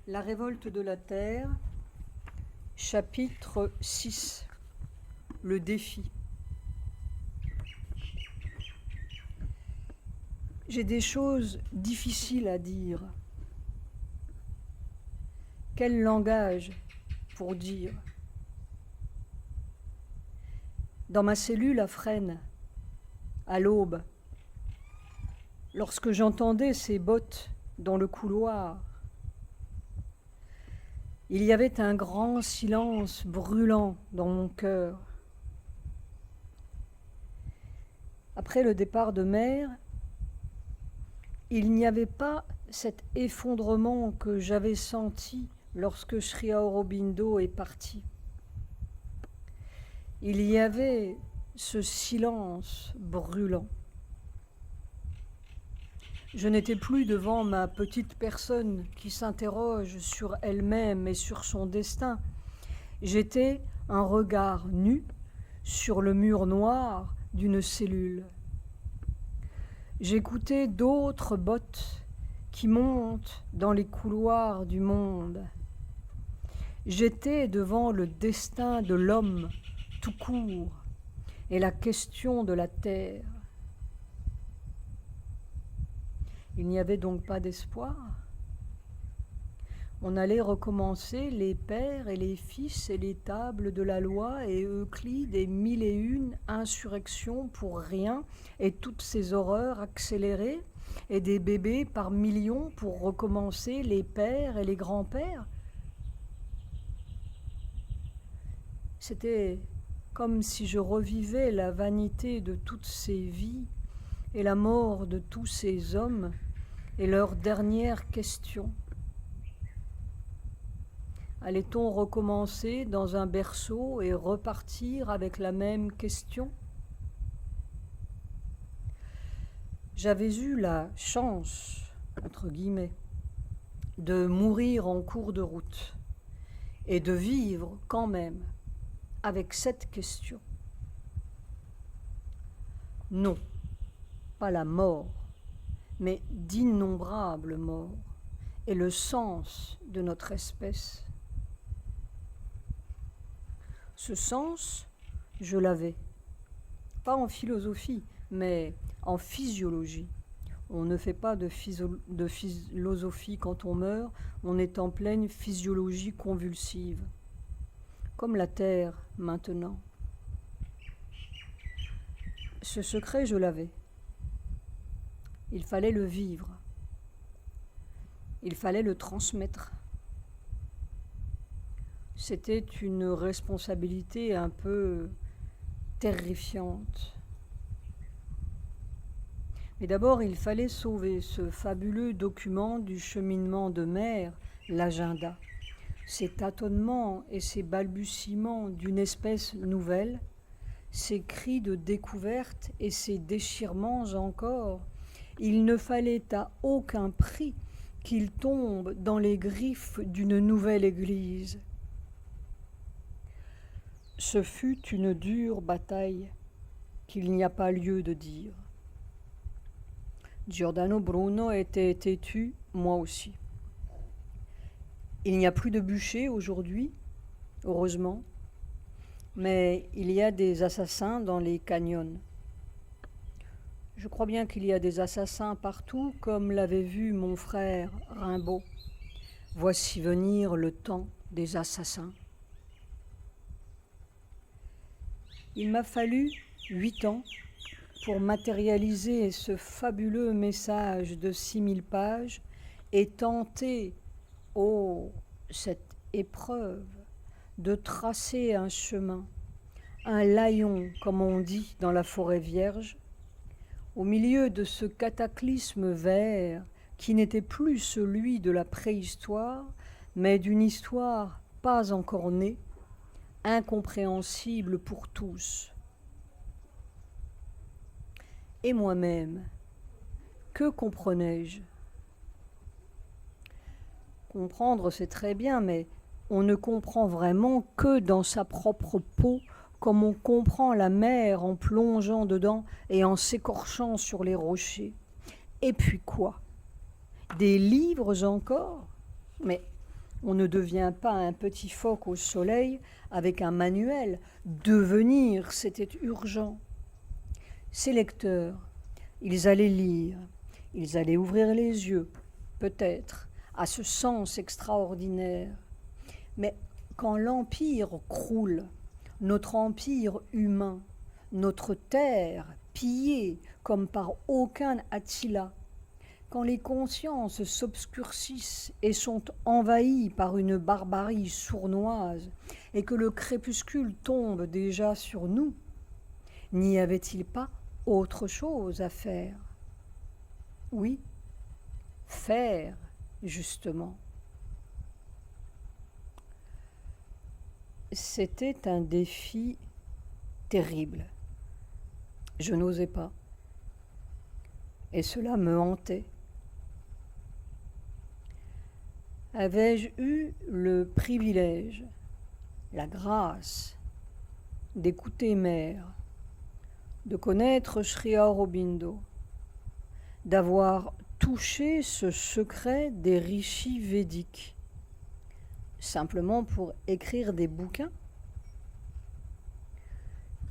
La révolte de la terre, chapitre 6. Le défi. J'ai des choses difficiles à dire. Quel langage pour dire? Dans ma cellule à Fresnes, à l'aube, lorsque j'entendais ces bottes dans le couloir, il y avait un grand silence brûlant dans mon cœur. Après le départ de mère, il n'y avait pas cet effondrement que j'avais senti lorsque Sri Aurobindo est parti. Il y avait ce silence brûlant. Je n'étais plus devant ma petite personne qui s'interroge sur elle-même et sur son destin. J'étais un regard nu sur le mur noir d'une cellule. J'écoutais d'autres bottes qui montent dans les couloirs du monde. J'étais devant le destin de l'homme tout court et la question de la terre. Il n'y avait donc pas d'espoir. On allait recommencer les pères et les fils et les tables de la loi et Euclide et 1001 insurrections pour rien et toutes ces horreurs accélérées et des bébés par millions pour recommencer les pères et les grands-pères. C'était comme si je revivais la vanité de toutes ces vies et la mort de tous ces hommes et leur dernière question. Allait-on recommencer dans un berceau et repartir avec la même question? J'avais eu la chance, entre guillemets, de mourir en cours de route et de vivre quand même avec cette question. Non, pas la mort, mais d'innombrables morts et le sens de notre espèce. Ce sens, je l'avais, pas en philosophie, mais en physiologie. On ne fait pas de philosophie quand on meurt, on est en pleine physiologie convulsive, comme la Terre maintenant. Ce secret, je l'avais. Il fallait le vivre. Il fallait le transmettre. C'était une responsabilité un peu terrifiante. Mais d'abord, il fallait sauver ce fabuleux document du cheminement de mer, l'agenda. Ces tâtonnements et ces balbutiements d'une espèce nouvelle, ces cris de découverte et ces déchirements encore, il ne fallait à aucun prix qu'ils tombent dans les griffes d'une nouvelle église. Ce fut une dure bataille qu'il n'y a pas lieu de dire. Giordano Bruno était têtu, moi aussi. Il n'y a plus de bûcher aujourd'hui, heureusement, mais il y a des assassins dans les canyons. Je crois bien qu'il y a des assassins partout, comme l'avait vu mon frère Rimbaud. Voici venir le temps des assassins. Il m'a fallu 8 ans pour matérialiser ce fabuleux message de 6000 pages et tenter, oh, cette épreuve, de tracer un chemin, un layon, comme on dit dans la forêt vierge, au milieu de ce cataclysme vert qui n'était plus celui de la préhistoire, mais d'une histoire pas encore née, incompréhensible pour tous. Et moi-même, que comprenais-je? Comprendre, c'est très bien, mais on ne comprend vraiment que dans sa propre peau, comme on comprend la mer en plongeant dedans et en s'écorchant sur les rochers. Et puis quoi? Des livres encore? Mais On ne devient pas un petit phoque au soleil avec un manuel. Devenir, c'était urgent. Ces lecteurs, ils allaient lire, ils allaient ouvrir les yeux, peut-être, à ce sens extraordinaire. Mais quand l'empire croule, notre empire humain, notre terre pillée comme par aucun Attila, quand les consciences s'obscurcissent et sont envahies par une barbarie sournoise et que le crépuscule tombe déjà sur nous, n'y avait-il pas autre chose à faire? Oui, faire, justement. C'était un défi terrible. Je n'osais pas. Et cela me hantait. Avais-je eu le privilège, la grâce d'écouter Mère, de connaître Sri Aurobindo, d'avoir touché ce secret des rishis védiques, simplement pour écrire des bouquins?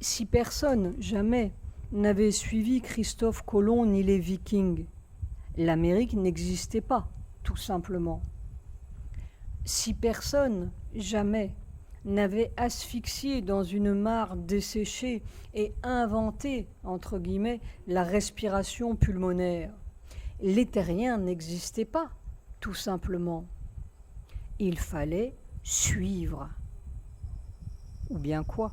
Si personne, jamais, n'avait suivi Christophe Colomb ni les Vikings, l'Amérique n'existait pas, tout simplement. Si personne, jamais, n'avait asphyxié dans une mare desséchée et inventé, entre guillemets, la respiration pulmonaire, les terriens n'existaient pas, tout simplement. Il fallait suivre. Ou bien quoi?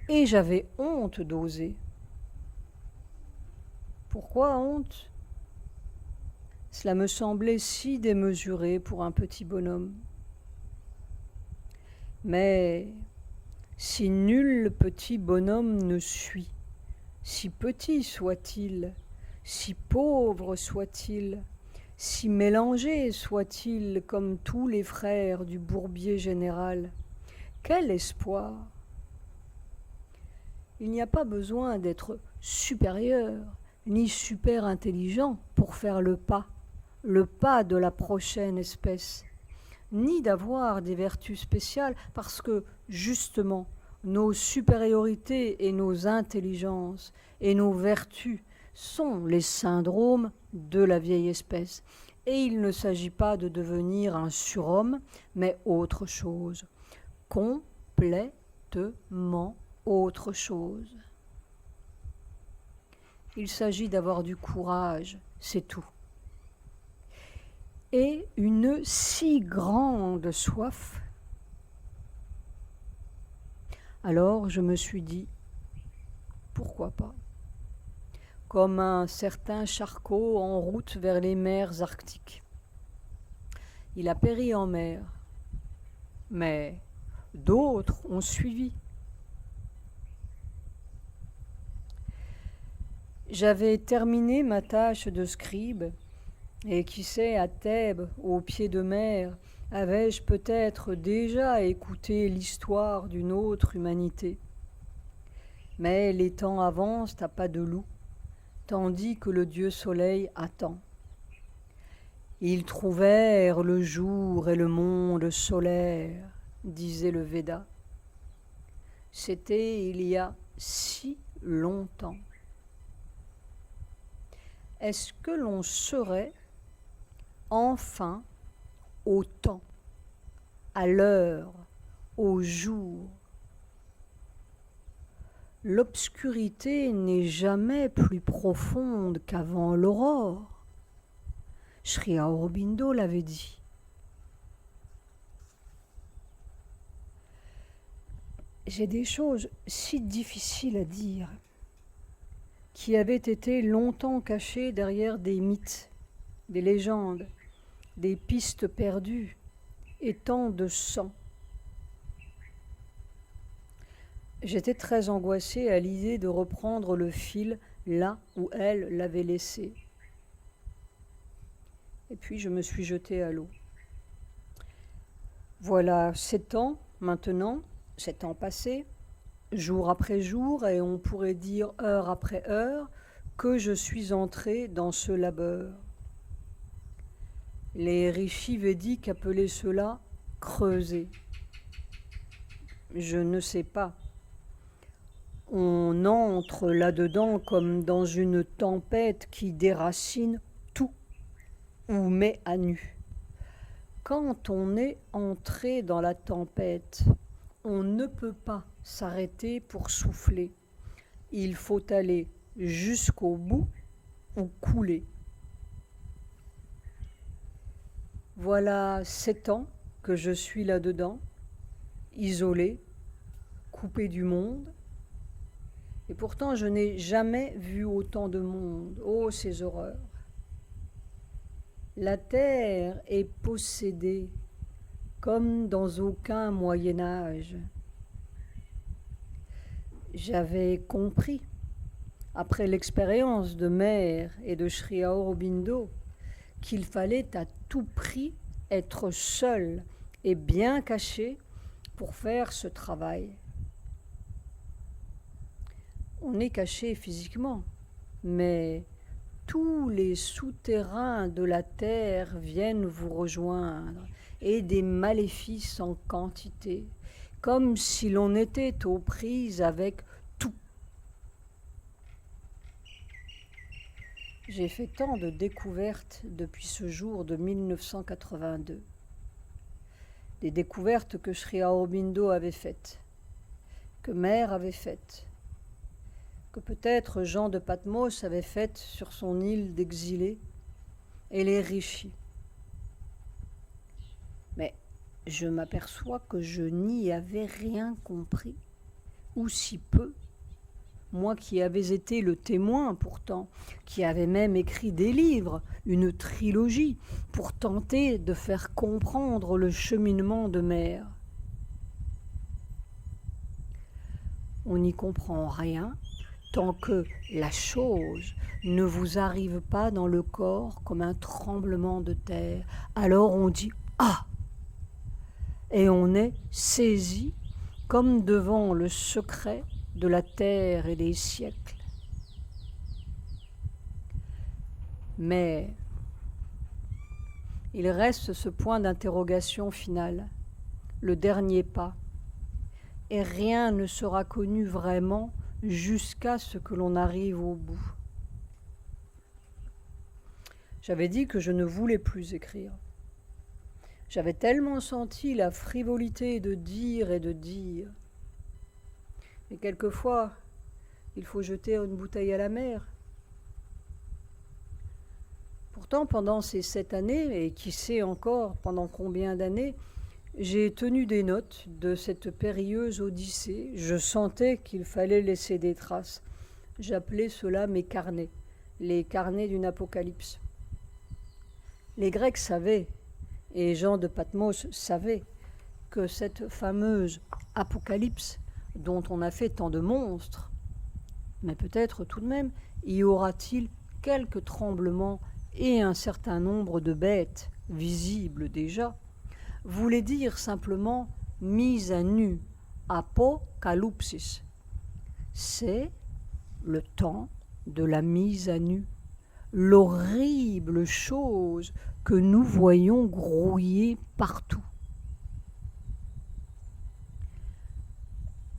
Et j'avais honte d'oser. Pourquoi honte? Cela me semblait si démesuré pour un petit bonhomme. Mais si nul petit bonhomme ne suit, si petit soit-il, si pauvre soit-il, si mélangé soit-il comme tous les frères du bourbier général, quel espoir! Il n'y a pas besoin d'être supérieur ni super intelligent pour faire le pas de la prochaine espèce, ni d'avoir des vertus spéciales, parce que, justement, nos supériorités et nos intelligences et nos vertus sont les syndromes de la vieille espèce. Et il ne s'agit pas de devenir un surhomme, mais autre chose, complètement autre chose. Il s'agit d'avoir du courage, c'est tout. Et une si grande soif. Alors je me suis dit, pourquoi pas? Comme un certain Charcot en route vers les mers arctiques. Il a péri en mer, mais d'autres ont suivi. J'avais terminé ma tâche de scribe, et qui sait, à Thèbes, au pied de mer, avais-je peut-être déjà écouté l'histoire d'une autre humanité. Mais les temps avancent à pas de loup, tandis que le dieu soleil attend. Ils trouvèrent le jour et le monde solaire, disait le Véda. C'était il y a si longtemps. Est-ce que l'on serait enfin au temps, à l'heure, au jour? L'obscurité n'est jamais plus profonde qu'avant l'aurore. Sri Aurobindo l'avait dit. J'ai des choses si difficiles à dire, qui avaient été longtemps cachées derrière des mythes, des légendes, des pistes perdues et tant de sang. J'étais très angoissée à l'idée de reprendre le fil là où elle l'avait laissé. Et puis je me suis jetée à l'eau. Voilà 7 ans maintenant, 7 ans passés, jour après jour, et on pourrait dire heure après heure, que je suis entrée dans ce labeur. Les rishis védiques appelaient cela creuser. Je ne sais pas. On entre là-dedans comme dans une tempête qui déracine tout ou met à nu. Quand on est entré dans la tempête, on ne peut pas s'arrêter pour souffler. Il faut aller jusqu'au bout ou couler. Voilà 7 ans que je suis là-dedans, isolé, coupé du monde. Et pourtant, je n'ai jamais vu autant de monde. Oh, ces horreurs! La terre est possédée comme dans aucun Moyen-Âge. J'avais compris, après l'expérience de Mère et de Sri Aurobindo, qu'il fallait à tout prix être seul et bien caché pour faire ce travail. On est caché physiquement, mais tous les souterrains de la terre viennent vous rejoindre et des maléfices en quantité, comme si l'on était aux prises avec tout. J'ai fait tant de découvertes depuis ce jour de 1982. Des découvertes que Sri Aurobindo avait faites, que Mère avait faites, que peut-être Jean de Patmos avait faites sur son île d'exilés, et les rishis. Mais je m'aperçois que je n'y avais rien compris, ou si peu, moi qui avais été le témoin pourtant, qui avais même écrit des livres, une trilogie, pour tenter de faire comprendre le cheminement de Mère. On n'y comprend rien tant que la chose ne vous arrive pas dans le corps comme un tremblement de terre. Alors on dit « Ah !» et on est saisi comme devant le secret de la terre et des siècles. Mais il reste ce point d'interrogation final, le dernier pas, et rien ne sera connu vraiment jusqu'à ce que l'on arrive au bout. J'avais dit que je ne voulais plus écrire. J'avais tellement senti la frivolité de dire et de dire. Mais quelquefois, il faut jeter une bouteille à la mer. Pourtant, pendant ces 7 années, et qui sait encore pendant combien d'années, j'ai tenu des notes de cette périlleuse odyssée. Je sentais qu'il fallait laisser des traces. J'appelais cela mes carnets, les carnets d'une apocalypse. Les Grecs savaient, et Jean de Patmos savait, que cette fameuse apocalypse, dont on a fait tant de monstres, mais peut-être tout de même y aura-t-il quelques tremblements et un certain nombre de bêtes, visibles déjà, voulait dire simplement mise à nu, apocalypsis. C'est le temps de la mise à nu, l'horrible chose que nous voyons grouiller partout.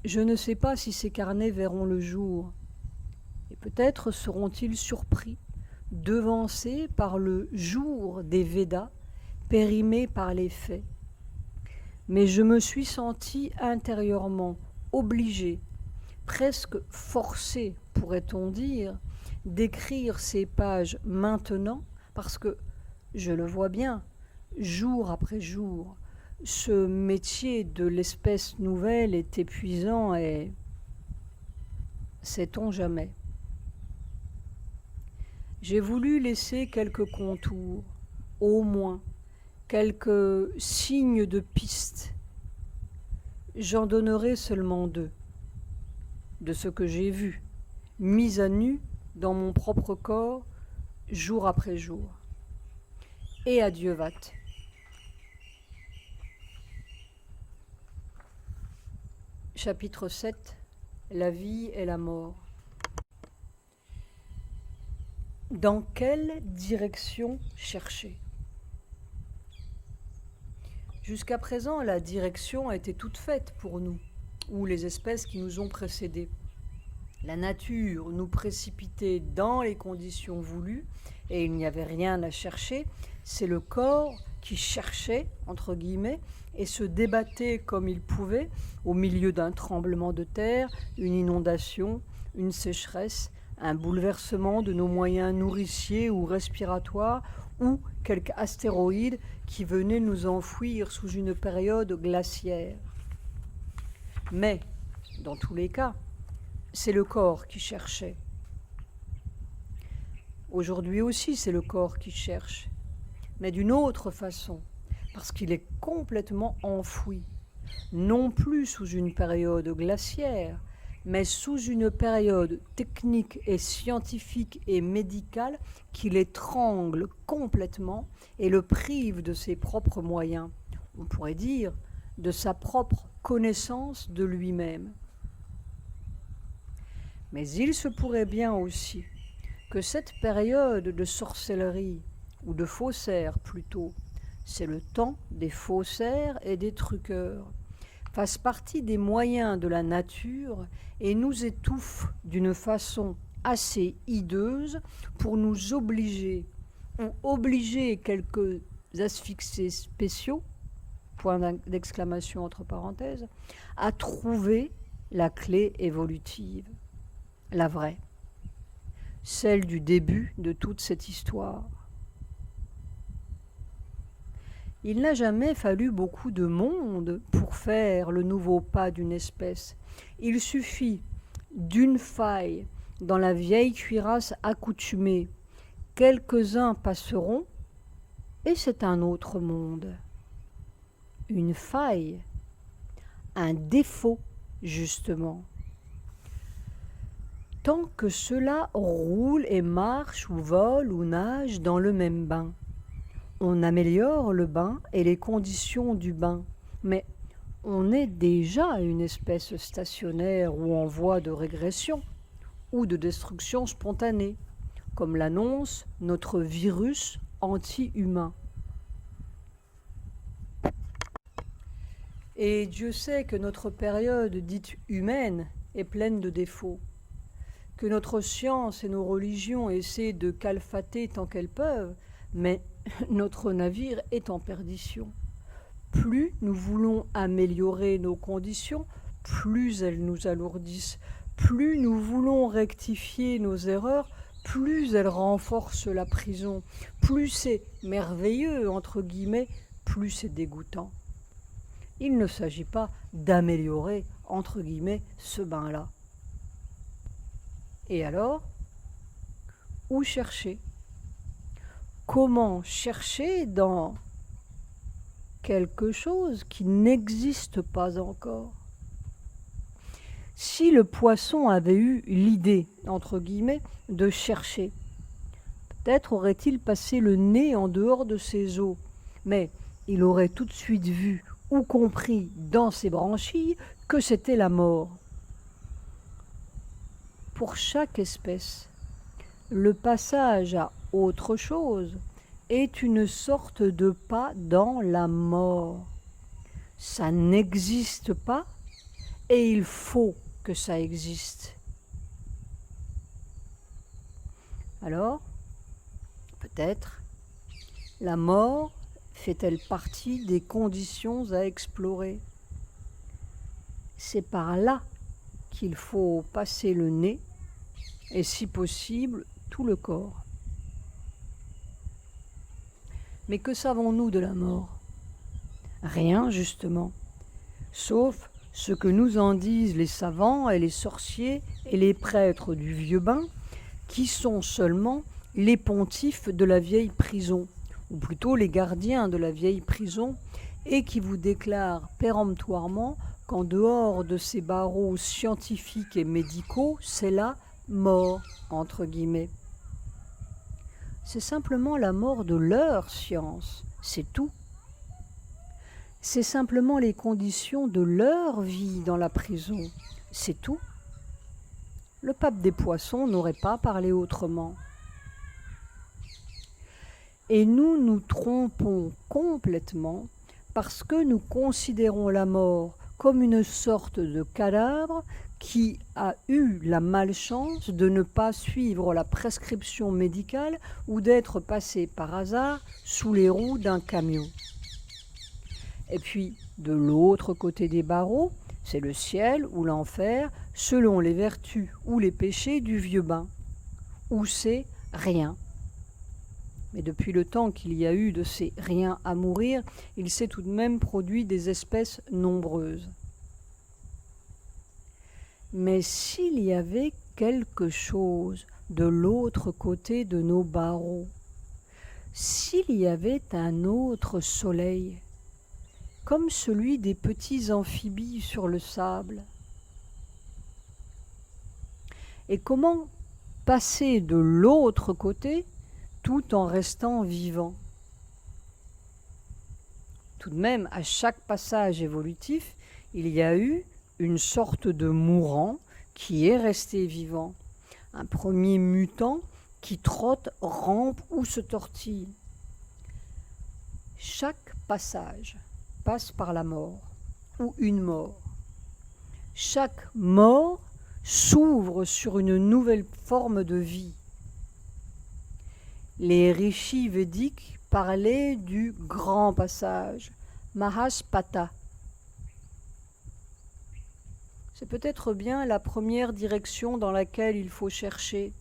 Je ne sais pas si ces carnets verront le jour, et peut-être seront-ils surpris, devancés par le jour des Védas, périmés par les faits. Mais je me suis sentie intérieurement obligée, presque forcée, pourrait-on dire, d'écrire ces pages maintenant, parce que, je le vois bien, jour après jour, ce métier de l'espèce nouvelle est épuisant et sait-on jamais. J'ai voulu laisser quelques contours, au moins, quelques signes de piste. J'en donnerai seulement 2, de ce que j'ai vu, mis à nu dans mon propre corps, jour après jour. Et adieu Vat. Chapitre 7. La vie et la mort. Dans quelle direction chercher ? Jusqu'à présent, la direction était toute faite pour nous, ou les espèces qui nous ont précédés. La nature nous précipitait dans les conditions voulues et il n'y avait rien à chercher. C'est le corps qui cherchait, entre guillemets, et se débattait comme il pouvait au milieu d'un tremblement de terre, une inondation, une sécheresse, un bouleversement de nos moyens nourriciers ou respiratoires ou quelque astéroïde qui venait nous enfouir sous une période glaciaire. Mais, dans tous les cas, c'est le corps qui cherchait. Aujourd'hui aussi, c'est le corps qui cherche, mais d'une autre façon, parce qu'il est complètement enfoui, non plus sous une période glaciaire, mais sous une période technique et scientifique et médicale qui l'étrangle complètement et le prive de ses propres moyens, on pourrait dire de sa propre connaissance de lui-même. Mais il se pourrait bien aussi que cette période de sorcellerie, ou de faussaires plutôt, c'est le temps des faussaires et des truqueurs, fasse partie des moyens de la nature et nous étouffe d'une façon assez hideuse pour nous obliger, ou obliger quelques asphyxiés spéciaux, point d'exclamation entre parenthèses, à trouver la clé évolutive, la vraie, celle du début de toute cette histoire. Il n'a jamais fallu beaucoup de monde pour faire le nouveau pas d'une espèce. Il suffit d'une faille dans la vieille cuirasse accoutumée. Quelques-uns passeront et c'est un autre monde. Une faille, un défaut justement. Tant que cela roule et marche ou vole ou nage dans le même bain. On améliore le bain et les conditions du bain, mais on est déjà une espèce stationnaire ou en voie de régression ou de destruction spontanée, comme l'annonce notre virus anti-humain. Et Dieu sait que notre période dite humaine est pleine de défauts, que notre science et nos religions essaient de calfater tant qu'elles peuvent, mais notre navire est en perdition. Plus nous voulons améliorer nos conditions, plus elles nous alourdissent. Plus nous voulons rectifier nos erreurs, plus elles renforcent la prison. Plus c'est merveilleux, entre guillemets, plus c'est dégoûtant. Il ne s'agit pas d'améliorer, entre guillemets, ce bain-là. Et alors, où chercher ? Comment chercher dans quelque chose qui n'existe pas encore ? Si le poisson avait eu l'idée, entre guillemets, de chercher, peut-être aurait-il passé le nez en dehors de ses eaux, mais il aurait tout de suite vu ou compris dans ses branchies que c'était la mort. Pour chaque espèce, le passage à autre chose est une sorte de pas dans la mort. Ça n'existe pas et il faut que ça existe. Alors, peut-être, la mort fait-elle partie des conditions à explorer ? C'est par là qu'il faut passer le nez et, si possible, tout le corps. Mais que savons-nous de la mort ? Rien, justement, sauf ce que nous en disent les savants et les sorciers et les prêtres du vieux bain, qui sont seulement les pontifes de la vieille prison, ou plutôt les gardiens de la vieille prison, et qui vous déclarent péremptoirement qu'en dehors de ces barreaux scientifiques et médicaux, c'est la mort, entre guillemets. C'est simplement la mort de leur science, c'est tout. C'est simplement les conditions de leur vie dans la prison, c'est tout. Le pape des poissons n'aurait pas parlé autrement. Et nous nous trompons complètement parce que nous considérons la mort comme une sorte de cadavre qui a eu la malchance de ne pas suivre la prescription médicale ou d'être passé par hasard sous les roues d'un camion. Et puis, de l'autre côté des barreaux, c'est le ciel ou l'enfer, selon les vertus ou les péchés du vieux bain, où c'est rien. Mais depuis le temps qu'il y a eu de ces riens à mourir, il s'est tout de même produit des espèces nombreuses. Mais s'il y avait quelque chose de l'autre côté de nos barreaux, s'il y avait un autre soleil, comme celui des petits amphibies sur le sable, et comment passer de l'autre côté tout en restant vivant? Tout de même, à chaque passage évolutif, il y a eu une sorte de mourant qui est resté vivant, un premier mutant qui trotte, rampe ou se tortille. Chaque passage passe par la mort ou une mort. Chaque mort s'ouvre sur une nouvelle forme de vie. Les rishis védiques parlaient du grand passage, Mahaspata. C'est peut-être bien la première direction dans laquelle il faut chercher,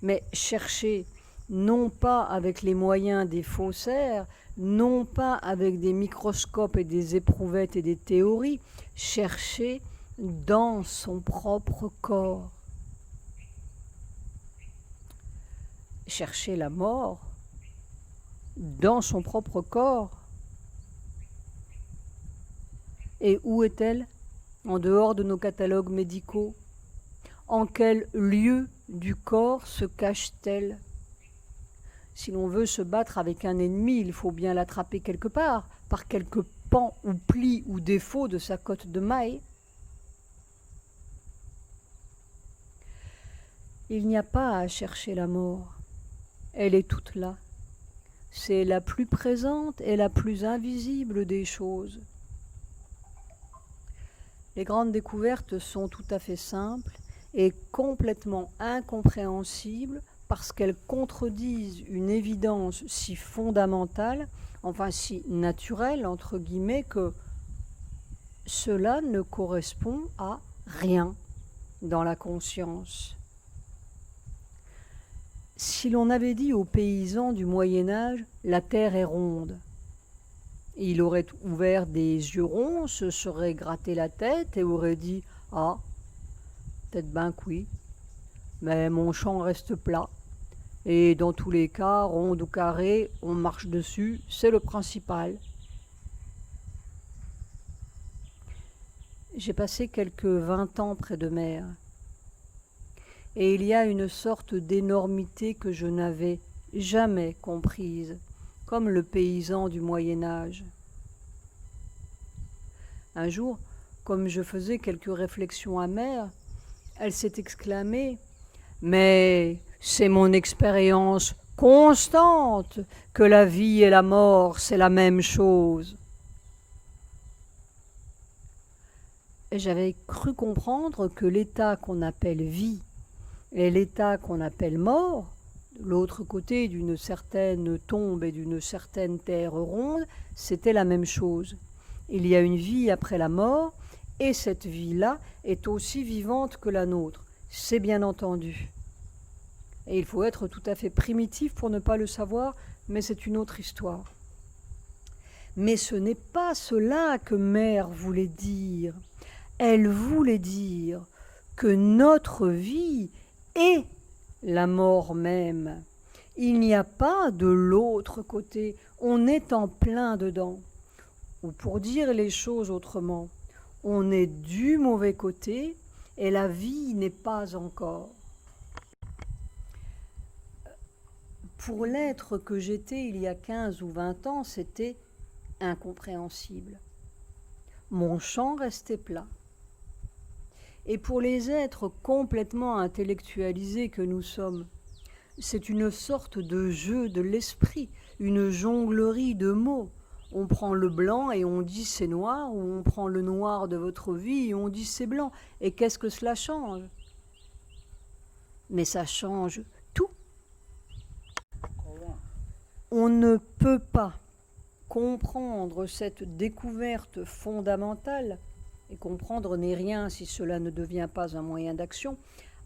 mais chercher non pas avec les moyens des faussaires, non pas avec des microscopes et des éprouvettes et des théories, chercher dans son propre corps. Chercher la mort dans son propre corps. Et où est-elle ? En dehors de nos catalogues médicaux, en quel lieu du corps se cache-t-elle? Si l'on veut se battre avec un ennemi, il faut bien l'attraper quelque part, par quelque pan ou pli ou défaut de sa cotte de maille. Il n'y a pas à chercher la mort, elle est toute là. C'est la plus présente et la plus invisible des choses. Les grandes découvertes sont tout à fait simples et complètement incompréhensibles parce qu'elles contredisent une évidence si fondamentale, enfin si naturelle, entre guillemets, que cela ne correspond à rien dans la conscience. Si l'on avait dit aux paysans du Moyen-Âge « la terre est ronde », il aurait ouvert des yeux ronds, se serait gratté la tête et aurait dit « Ah, peut-être ben que oui, mais mon champ reste plat. Et dans tous les cas, ronde ou carré, on marche dessus, c'est le principal. » J'ai passé quelques 20 ans près de mer. Et il y a une sorte d'énormité que je n'avais jamais comprise, comme le paysan du Moyen-Âge. Un jour, comme je faisais quelques réflexions amères, elle s'est exclamée « Mais c'est mon expérience constante que la vie et la mort, c'est la même chose. » Et j'avais cru comprendre que l'état qu'on appelle vie et l'état qu'on appelle mort, l'autre côté d'une certaine tombe et d'une certaine terre ronde, c'était la même chose. Il y a une vie après la mort, et cette vie-là est aussi vivante que la nôtre. C'est bien entendu. Et il faut être tout à fait primitif pour ne pas le savoir, mais c'est une autre histoire. Mais ce n'est pas cela que Mère voulait dire. Elle voulait dire que notre vie est la mort même. Il n'y a pas de l'autre côté, on est en plein dedans. Ou pour dire les choses autrement, on est du mauvais côté et la vie n'est pas encore. Pour l'être que j'étais il y a 15 ou 20 ans, c'était incompréhensible. Mon champ restait plat. Et pour les êtres complètement intellectualisés que nous sommes, c'est une sorte de jeu de l'esprit, une jonglerie de mots. On prend le blanc et on dit c'est noir, ou on prend le noir de votre vie et on dit c'est blanc. Et qu'est-ce que cela change? Mais ça change tout. On ne peut pas comprendre cette découverte fondamentale, et comprendre n'est rien si cela ne devient pas un moyen d'action,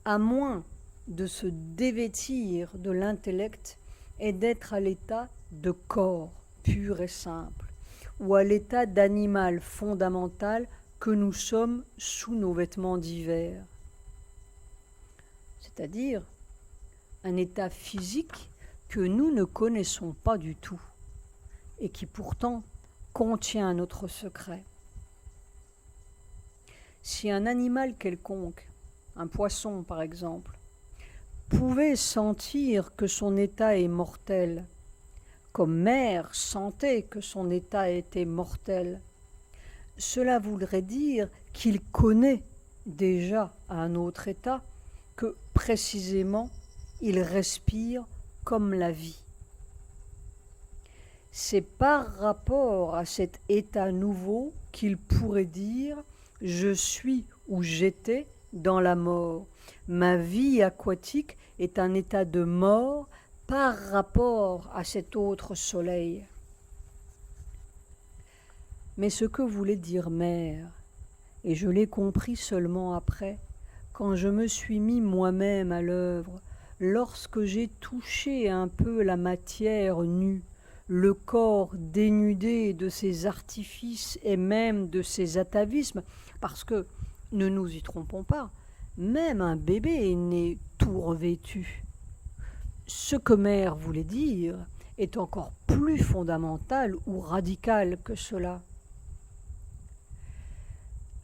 à moins de se dévêtir de l'intellect et d'être à l'état de corps pur et simple, ou à l'état d'animal fondamental que nous sommes sous nos vêtements divers. C'est-à-dire un état physique que nous ne connaissons pas du tout et qui pourtant contient notre secret. Si un animal quelconque, un poisson par exemple, pouvait sentir que son état est mortel, comme mère sentait que son état était mortel, cela voudrait dire qu'il connaît déjà un autre état, que précisément il respire comme la vie. C'est par rapport à cet état nouveau qu'il pourrait dire « je suis ou j'étais dans la mort ». Ma vie aquatique est un état de mort par rapport à cet autre soleil. Mais ce que voulait dire mère, et je l'ai compris seulement après, quand je me suis mis moi-même à l'œuvre, lorsque j'ai touché un peu la matière nue, le corps dénudé de ses artifices et même de ses atavismes, parce que, ne nous y trompons pas, même un bébé est né tout revêtu. Ce que mère voulait dire est encore plus fondamental ou radical que cela.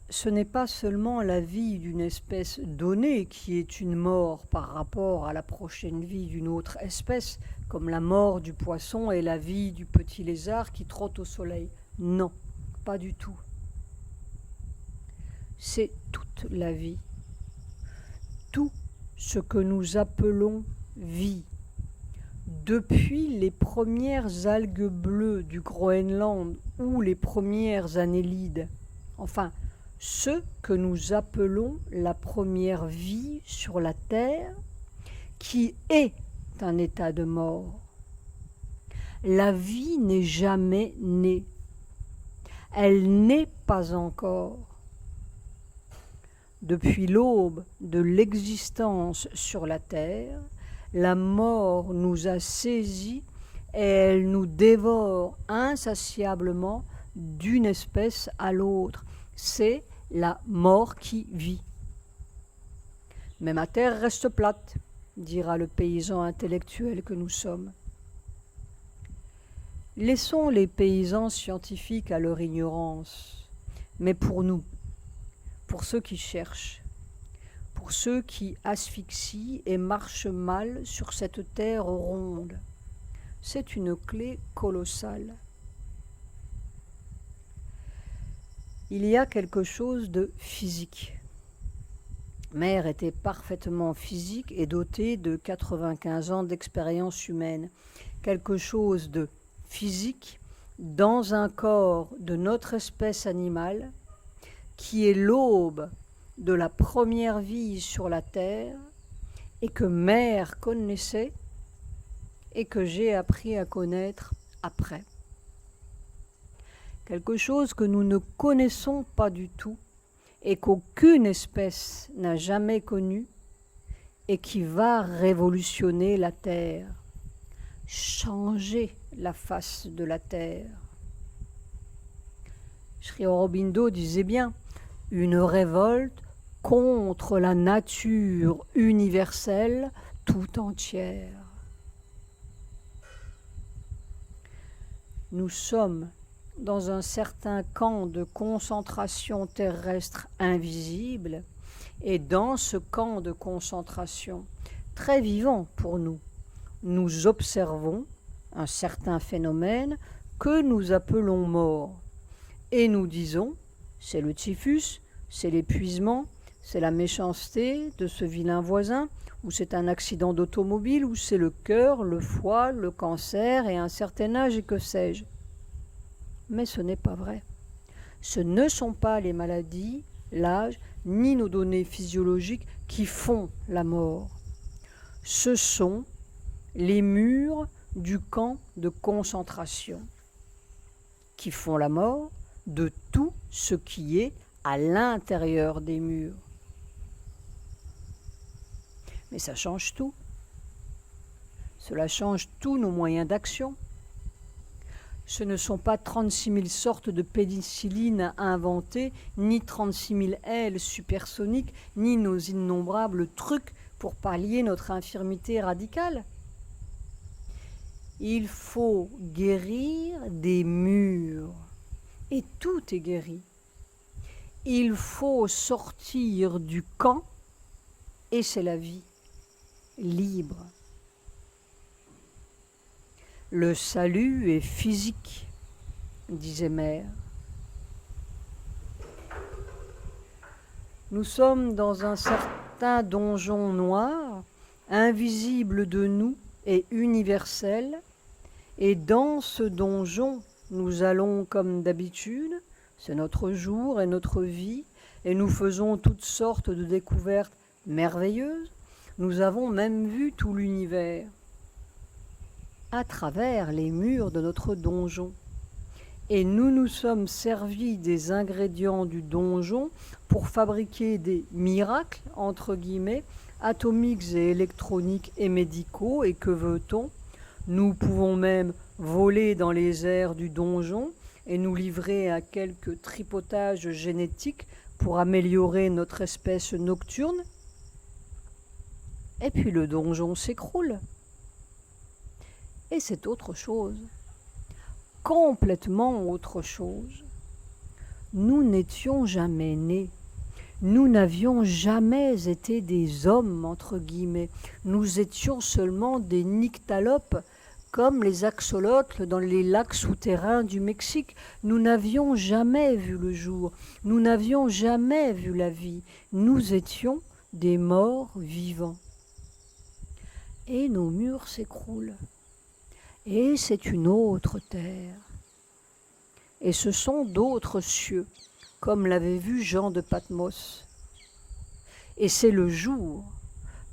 Ce n'est pas seulement la vie d'une espèce donnée qui est une mort par rapport à la prochaine vie d'une autre espèce, comme la mort du poisson et la vie du petit lézard qui trotte au soleil. Non, pas du tout. C'est toute la vie. Tout ce que nous appelons vie. Depuis les premières algues bleues du Groenland ou les premières annélides, enfin, ce que nous appelons la première vie sur la Terre, qui est un état de mort. La vie n'est jamais née. Elle n'est pas encore. Depuis l'aube de l'existence sur la Terre, la mort nous a saisis et elle nous dévore insatiablement d'une espèce à l'autre. C'est la mort qui vit. Mais ma terre reste plate, dira le paysan intellectuel que nous sommes. Laissons les paysans scientifiques à leur ignorance, mais pour nous, pour ceux qui cherchent, pour ceux qui asphyxient et marchent mal sur cette terre ronde, c'est une clé colossale. Il y a quelque chose de physique. Mère était parfaitement physique et dotée de 95 ans d'expérience humaine. Quelque chose de physique dans un corps de notre espèce animale qui est l'aube de la première vie sur la Terre et que Mère connaissait et que j'ai appris à connaître après. Quelque chose que nous ne connaissons pas du tout et qu'aucune espèce n'a jamais connu et qui va révolutionner la Terre, changer la face de la Terre. Sri Aurobindo disait bien, une révolte contre la nature universelle tout entière. Nous sommes dans un certain camp de concentration terrestre invisible, et dans ce camp de concentration, très vivant pour nous, nous observons un certain phénomène que nous appelons mort. Et nous disons, c'est le typhus, c'est l'épuisement, c'est la méchanceté de ce vilain voisin, ou c'est un accident d'automobile, ou c'est le cœur, le foie, le cancer et un certain âge et que sais-je. Mais ce n'est pas vrai. Ce ne sont pas les maladies, l'âge, ni nos données physiologiques qui font la mort. Ce sont les murs du camp de concentration qui font la mort de tout ce qui est à l'intérieur des murs. Mais ça change tout. Cela change tous nos moyens d'action. Ce ne sont pas 36 000 sortes de pénicilline à inventer, ni 36 000 ailes supersoniques, ni nos innombrables trucs pour pallier notre infirmité radicale. Il faut guérir des murs. Et tout est guéri. Il faut sortir du camp, et c'est la vie, libre. Le salut est physique, disait Mère. Nous sommes dans un certain donjon noir, invisible de nous et universel, et dans ce donjon, nous allons comme d'habitude, c'est notre jour et notre vie, et nous faisons toutes sortes de découvertes merveilleuses. Nous avons même vu tout l'univers à travers les murs de notre donjon. Et nous nous sommes servis des ingrédients du donjon pour fabriquer des miracles, entre guillemets, atomiques et électroniques et médicaux. Et que veut-on ? Nous pouvons même voler dans les airs du donjon et nous livrer à quelques tripotages génétiques pour améliorer notre espèce nocturne. Et puis le donjon s'écroule. Et c'est autre chose, complètement autre chose. Nous n'étions jamais nés. Nous n'avions jamais été des hommes, entre guillemets. Nous étions seulement des nyctalopes, comme les axolotls dans les lacs souterrains du Mexique. Nous n'avions jamais vu le jour. Nous n'avions jamais vu la vie. Nous étions des morts vivants. Et nos murs s'écroulent. Et c'est une autre terre. Et ce sont d'autres cieux, comme l'avait vu Jean de Patmos. Et c'est le jour,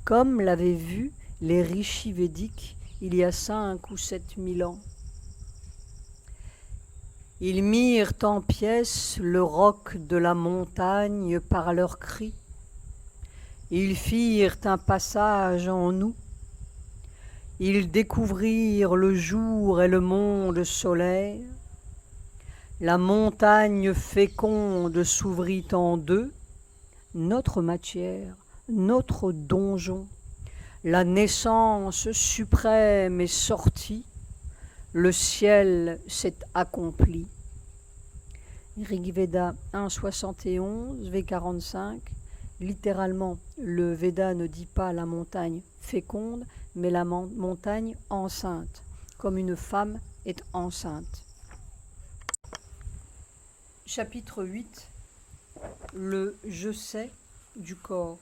comme l'avaient vu les rishis védiques il y a 5 ou 7 000 ans. Ils mirent en pièces le roc de la montagne par leurs cris. Ils firent un passage en nous. Ils découvrirent le jour et le monde solaire. La montagne féconde s'ouvrit en deux, notre matière, notre donjon. La naissance suprême est sortie, le ciel s'est accompli. Rig Veda 1.71, V45, littéralement, le Veda ne dit pas la montagne féconde, mais la montagne enceinte, comme une femme est enceinte. Chapitre 8. Le « je sais » du corps.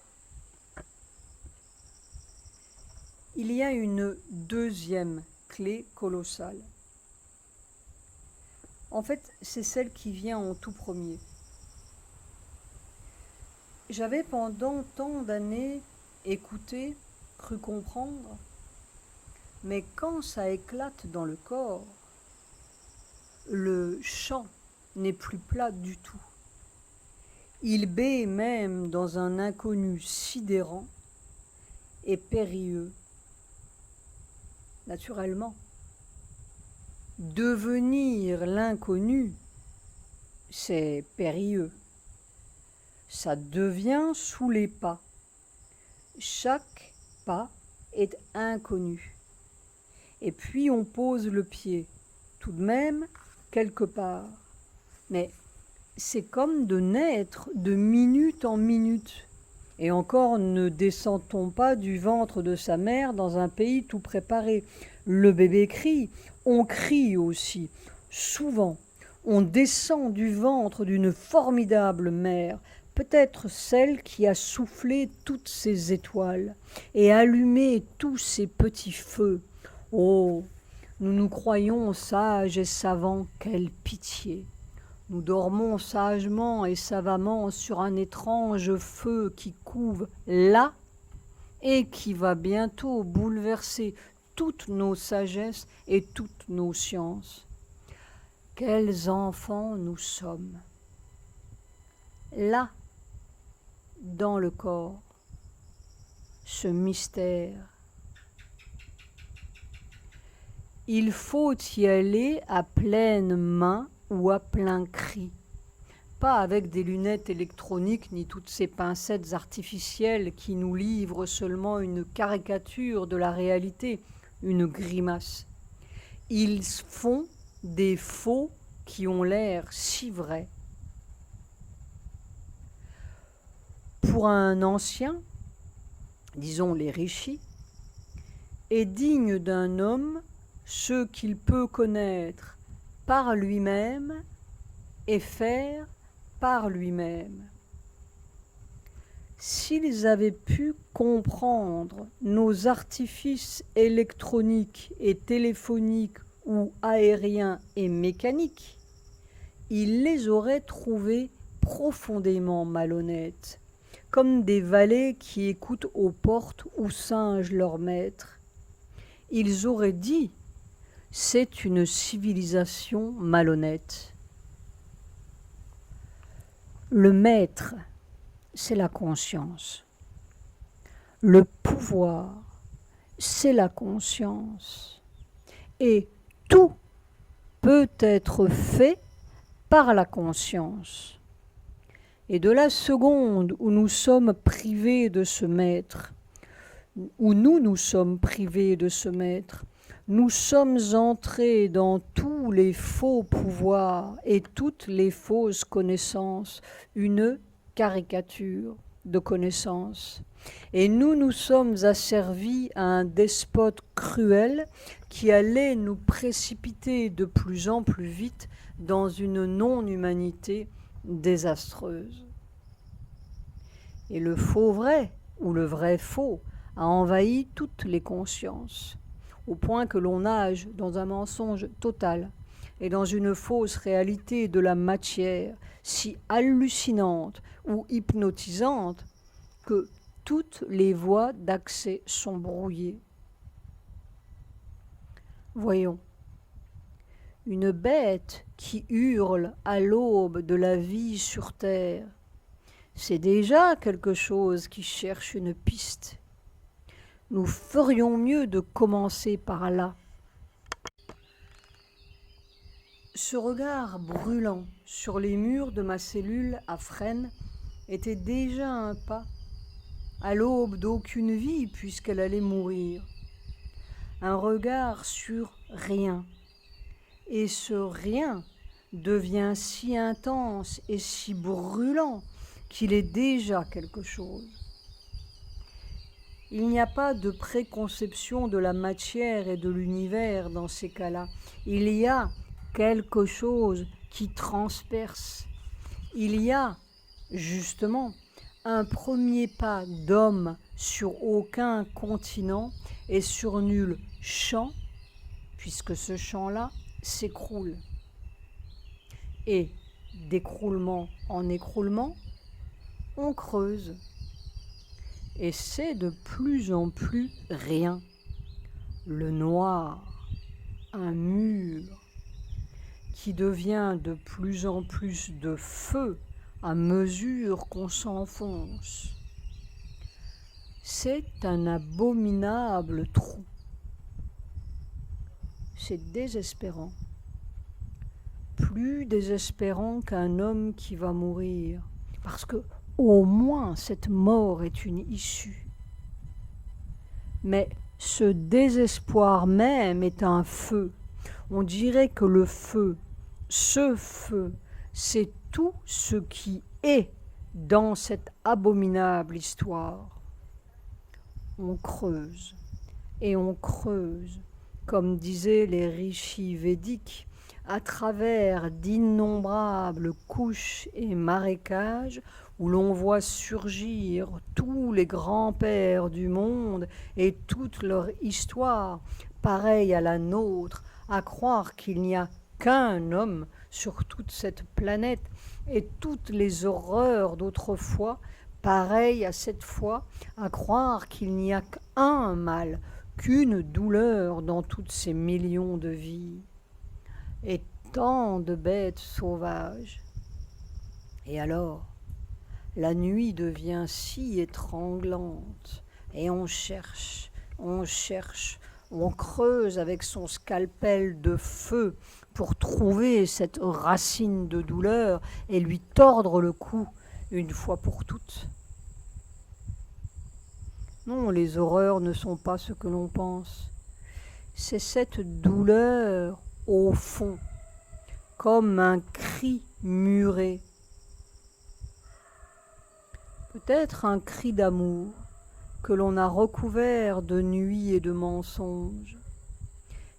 Il y a une deuxième clé colossale. En fait, c'est celle qui vient en tout premier. J'avais pendant tant d'années écouté, cru comprendre, mais quand ça éclate dans le corps, le chant n'est plus plat du tout. Il bait même dans un inconnu sidérant et périlleux. Naturellement, devenir l'inconnu, c'est périlleux. Ça devient sous les pas. Chaque pas est inconnu. Et puis on pose le pied, tout de même, quelque part. Mais c'est comme de naître de minute en minute. Et encore ne descend-on pas du ventre de sa mère dans un pays tout préparé. Le bébé crie, on crie aussi. Souvent, on descend du ventre d'une formidable mère, peut-être celle qui a soufflé toutes ces étoiles et allumé tous ces petits feux. Oh, Nous nous croyons sages et savants, quelle pitié! Nous dormons sagement et savamment sur un étrange feu qui couve là et qui va bientôt bouleverser toutes nos sagesses et toutes nos sciences. Quels enfants nous sommes! Là, dans le corps, ce mystère. Il faut y aller à pleine main ou à plein cri, pas avec des lunettes électroniques ni toutes ces pincettes artificielles qui nous livrent seulement une caricature de la réalité, une grimace. Ils font des faux qui ont l'air si vrais. Pour un ancien, disons les rishis, est digne d'un homme ce qu'il peut connaître par lui-même et faire par lui-même. S'ils avaient pu comprendre nos artifices électroniques et téléphoniques ou aériens et mécaniques, ils les auraient trouvés profondément malhonnêtes, comme des valets qui écoutent aux portes où singe leur maître. Ils auraient dit: c'est une civilisation malhonnête. Le maître, c'est la conscience. Le pouvoir, c'est la conscience. Et tout peut être fait par la conscience. Et de la seconde où nous sommes privés de ce maître, où nous sommes privés de ce maître, nous sommes entrés dans tous les faux pouvoirs et toutes les fausses connaissances, une caricature de connaissances. Et nous sommes asservis à un despote cruel qui allait nous précipiter de plus en plus vite dans une non-humanité désastreuse. Et le faux vrai, ou le vrai faux, a envahi toutes les consciences, au point que l'on nage dans un mensonge total et dans une fausse réalité de la matière si hallucinante ou hypnotisante que toutes les voies d'accès sont brouillées. Voyons, une bête qui hurle à l'aube de la vie sur terre, c'est déjà quelque chose qui cherche une piste. Nous ferions mieux de commencer par là. Ce regard brûlant sur les murs de ma cellule à Fresnes était déjà un pas, à l'aube d'aucune vie puisqu'elle allait mourir. Un regard sur rien. Et ce rien devient si intense et si brûlant qu'il est déjà quelque chose. Il n'y a pas de préconception de la matière et de l'univers dans ces cas-là. Il y a quelque chose qui transperce. Il y a, justement, un premier pas d'homme sur aucun continent et sur nul champ, puisque ce champ-là s'écroule. Et d'écroulement en écroulement, on creuse. Et c'est de plus en plus rien. Le noir, un mur, qui devient de plus en plus de feu à mesure qu'on s'enfonce. C'est un abominable trou. C'est désespérant. Plus désespérant qu'un homme qui va mourir, parce que au moins cette mort est une issue. Mais ce désespoir même est un feu. On dirait que le feu, ce feu, c'est tout ce qui est dans cette abominable histoire. On creuse et on creuse, comme disaient les rishis védiques, à travers d'innombrables couches et marécages où l'on voit surgir tous les grands-pères du monde et toute leur histoire pareille à la nôtre, à croire qu'il n'y a qu'un homme sur toute cette planète, et toutes les horreurs d'autrefois, pareilles à cette fois, à croire qu'il n'y a qu'un mal, qu'une douleur dans toutes ces millions de vies, et tant de bêtes sauvages. Et alors, la nuit devient si étranglante, et on cherche, on creuse avec son scalpel de feu pour trouver cette racine de douleur et lui tordre le cou une fois pour toutes. Non, les horreurs ne sont pas ce que l'on pense. C'est cette douleur au fond, comme un cri muré. Peut-être un cri d'amour que l'on a recouvert de nuit et de mensonges.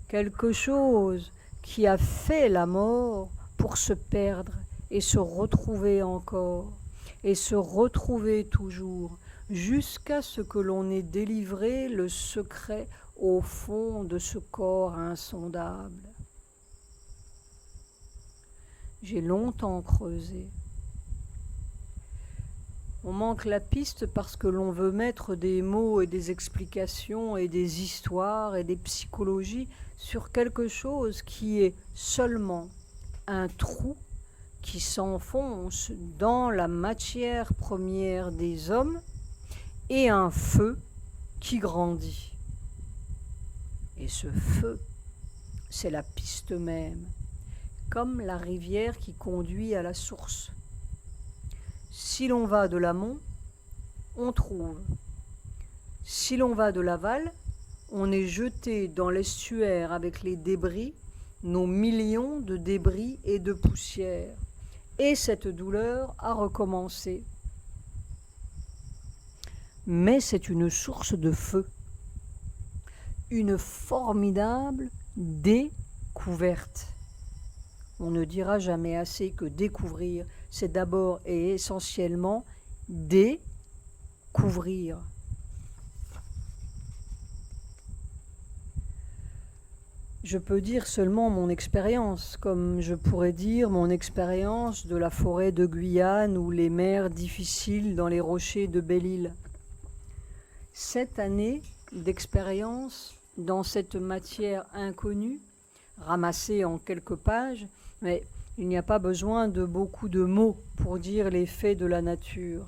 Quelque chose qui a fait la mort pour se perdre et se retrouver encore, et se retrouver toujours, jusqu'à ce que l'on ait délivré le secret au fond de ce corps insondable. J'ai longtemps creusé. On manque la piste parce que l'on veut mettre des mots et des explications et des histoires et des psychologies sur quelque chose qui est seulement un trou qui s'enfonce dans la matière première des hommes et un feu qui grandit. Et ce feu, c'est la piste même, comme la rivière qui conduit à la source. Si l'on va de l'amont, on trouve. Si l'on va de l'aval, on est jeté dans l'estuaire avec les débris, nos millions de débris et de poussière. Et cette douleur a recommencé. Mais c'est une source de feu, une formidable découverte. On ne dira jamais assez que découvrir, c'est d'abord et essentiellement découvrir. Je peux dire seulement mon expérience, comme je pourrais dire mon expérience de la forêt de Guyane ou les mers difficiles dans les rochers de Belle-Île. 7 années d'expérience dans cette matière inconnue, ramassée en quelques pages, mais il n'y a pas besoin de beaucoup de mots pour dire les faits de la nature.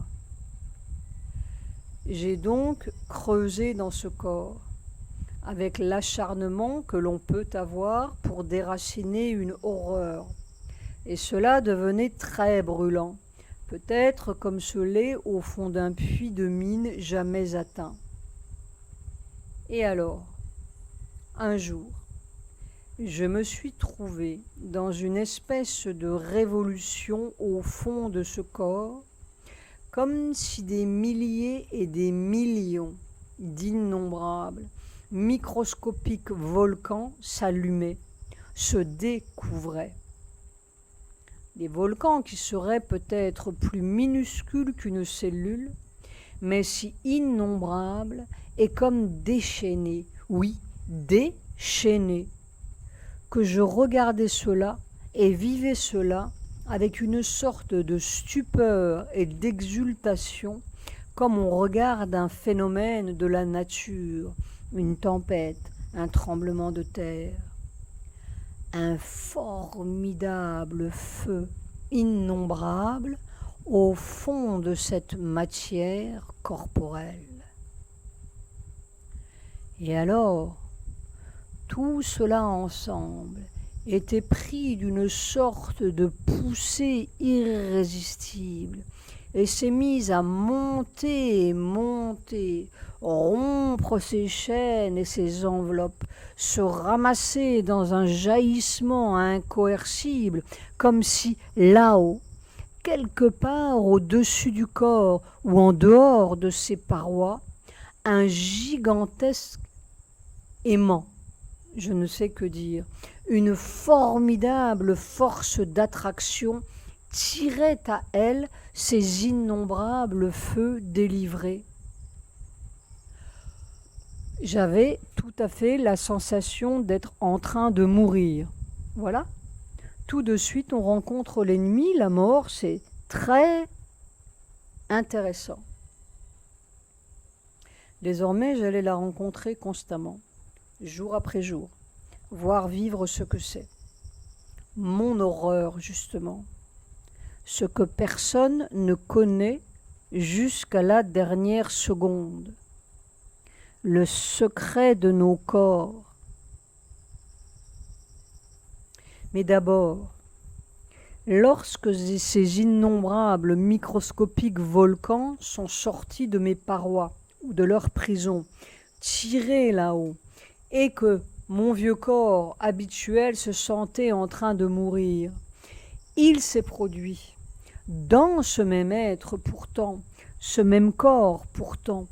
J'ai donc creusé dans ce corps, avec l'acharnement que l'on peut avoir pour déraciner une horreur. Et cela devenait très brûlant, peut-être comme ce lait au fond d'un puits de mine jamais atteint. Et alors, un jour, je me suis trouvée dans une espèce de révolution au fond de ce corps, comme si des milliers et des millions d'innombrables, microscopiques volcans s'allumaient, se découvraient. Des volcans qui seraient peut-être plus minuscules qu'une cellule, mais si innombrables et comme déchaînés, oui, déchaînés, que je regardais cela et vivais cela avec une sorte de stupeur et d'exultation, comme on regarde un phénomène de la nature, une tempête, un tremblement de terre. Un formidable feu innombrable au fond de cette matière corporelle. Et alors, tout cela ensemble était pris d'une sorte de poussée irrésistible et s'est mis à monter et monter, rompre ses chaînes et ses enveloppes, se ramasser dans un jaillissement incoercible, comme si là-haut, quelque part au-dessus du corps ou en dehors de ses parois, un gigantesque aimant, je ne sais que dire, une formidable force d'attraction tirait à elle ces innombrables feux délivrés. j'avais tout à fait la sensation d'être en train de mourir. Voilà. Tout de suite, on rencontre l'ennemi, la mort, c'est très intéressant. Désormais, j'allais la rencontrer constamment, jour après jour, voir vivre ce que c'est. Mon horreur, justement. Ce que personne ne connaît jusqu'à la dernière seconde. Le secret de nos corps. Mais d'abord, lorsque ces innombrables microscopiques volcans sont sortis de mes parois ou de leur prison, tirés là-haut, et que mon vieux corps habituel se sentait en train de mourir, il s'est produit, dans ce même être pourtant, ce même corps pourtant,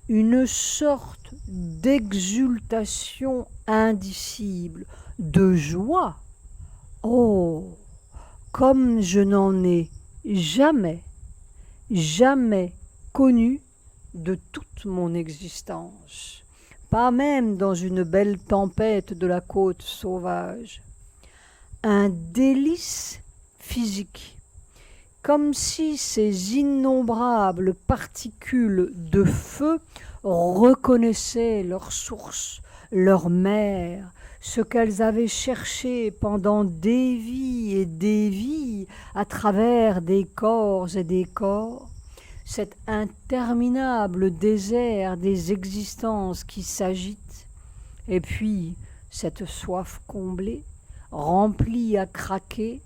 une sorte d'exultation indicible, de joie. Oh, comme je n'en ai jamais, jamais connu de toute mon existence, pas même dans une belle tempête de la côte sauvage. Un délice physique, comme si ces innombrables particules de feu reconnaissaient leur source, leur mère, ce qu'elles avaient cherché pendant des vies et des vies à travers des corps et des corps, cet interminable désert des existences qui s'agitent, et puis cette soif comblée, remplie à craquer,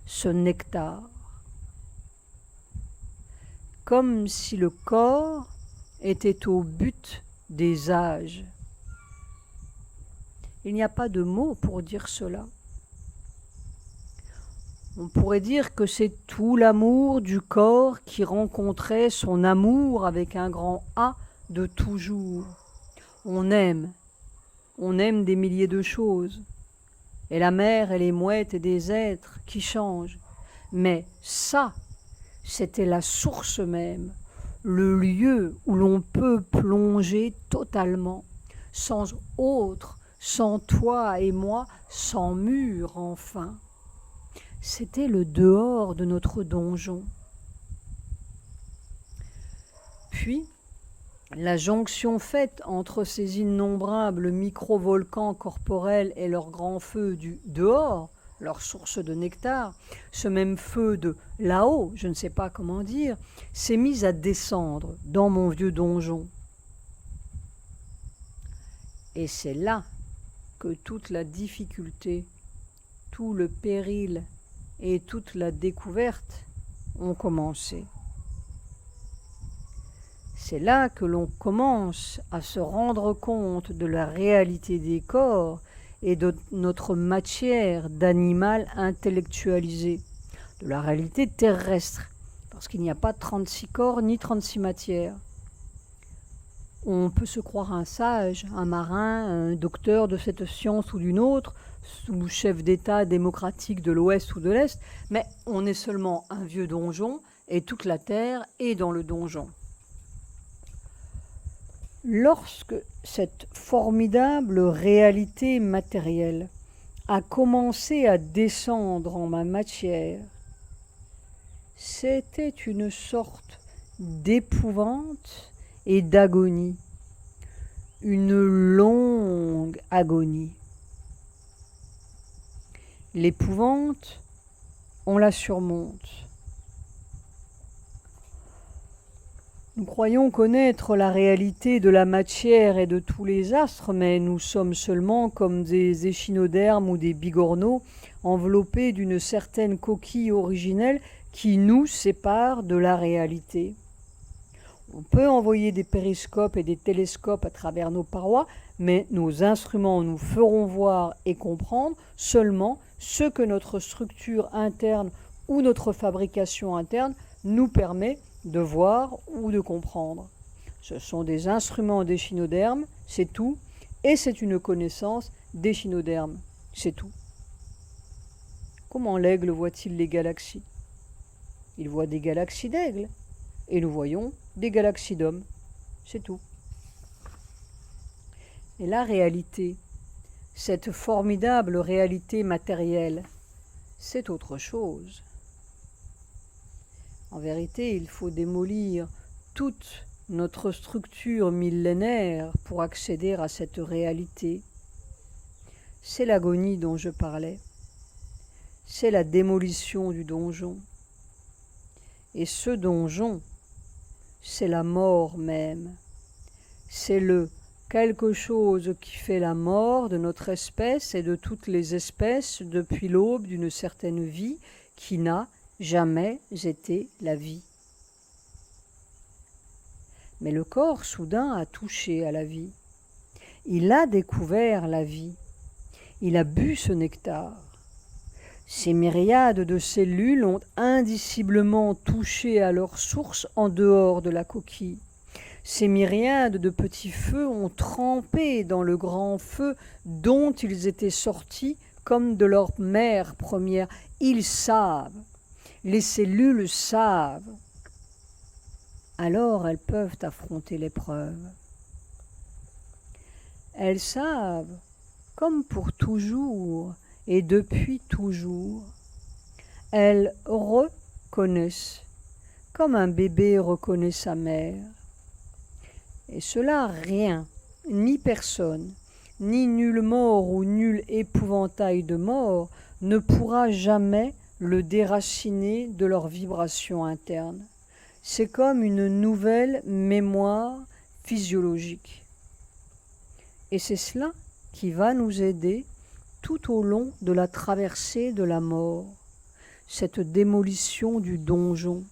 ce nectar. Comme si le corps était au but des âges. Il n'y a pas de mots pour dire cela. On pourrait dire que c'est tout l'amour du corps qui rencontrait son amour avec un grand A de toujours. On aime des milliers de choses. Et la mer et les mouettes et des êtres qui changent. Mais ça, c'était la source même, le lieu où l'on peut plonger totalement, sans autre, sans toi et moi, sans mur enfin. C'était le dehors de notre donjon. Puis, la jonction faite entre ces innombrables micro-volcans corporels et leur grand feu du dehors, leur source de nectar, ce même feu de là-haut, je ne sais pas comment dire, s'est mis à descendre dans mon vieux donjon. Et c'est là que toute la difficulté, tout le péril et toute la découverte ont commencé. C'est là que l'on commence à se rendre compte de la réalité des corps et de notre matière d'animal intellectualisé, de la réalité terrestre, parce qu'il n'y a pas 36 corps ni 36 matières. On peut se croire un sage, un marin, un docteur de cette science ou d'une autre, ou chef d'État démocratique de l'Ouest ou de l'Est, mais on est seulement un vieux donjon et toute la terre est dans le donjon. Lorsque cette formidable réalité matérielle a commencé à descendre en ma matière, c'était une sorte d'épouvante et d'agonie, une longue agonie. L'épouvante, on la surmonte. Nous croyons connaître la réalité de la matière et de tous les astres, mais nous sommes seulement comme des échinodermes ou des bigorneaux enveloppés d'une certaine coquille originelle qui nous sépare de la réalité. On peut envoyer des périscopes et des télescopes à travers nos parois, mais nos instruments nous feront voir et comprendre seulement ce que notre structure interne ou notre fabrication interne nous permet de voir ou de comprendre. Ce sont des instruments d'échinodermes, c'est tout, et c'est une connaissance d'échinodermes, c'est tout. Comment l'aigle voit-il les galaxies? Il voit des galaxies d'aigles, et nous voyons des galaxies d'hommes, c'est tout. Et la réalité, cette formidable réalité matérielle, c'est autre chose. En vérité, il faut démolir toute notre structure millénaire pour accéder à cette réalité. C'est l'agonie dont je parlais. C'est la démolition du donjon. Et ce donjon, c'est la mort même. C'est le quelque chose qui fait la mort de notre espèce et de toutes les espèces depuis l'aube d'une certaine vie qui n'a jamais été la vie. Mais le corps soudain a touché à la vie. Il a découvert la vie. Il a bu ce nectar. Ces myriades de cellules ont indiciblement touché à leur source en dehors de la coquille. Ces myriades de petits feux ont trempé dans le grand feu dont ils étaient sortis comme de leur mère première. Ils savent, les cellules savent. Alors elles peuvent affronter l'épreuve. Elles savent, comme pour toujours et depuis toujours. Elles reconnaissent, comme un bébé reconnaît sa mère. Et cela, rien, ni personne, ni nulle mort ou nul épouvantail de mort ne pourra jamais le déraciner de leur vibration interne. C'est comme une nouvelle mémoire physiologique. Et c'est cela qui va nous aider tout au long de la traversée de la mort. Cette démolition du donjon,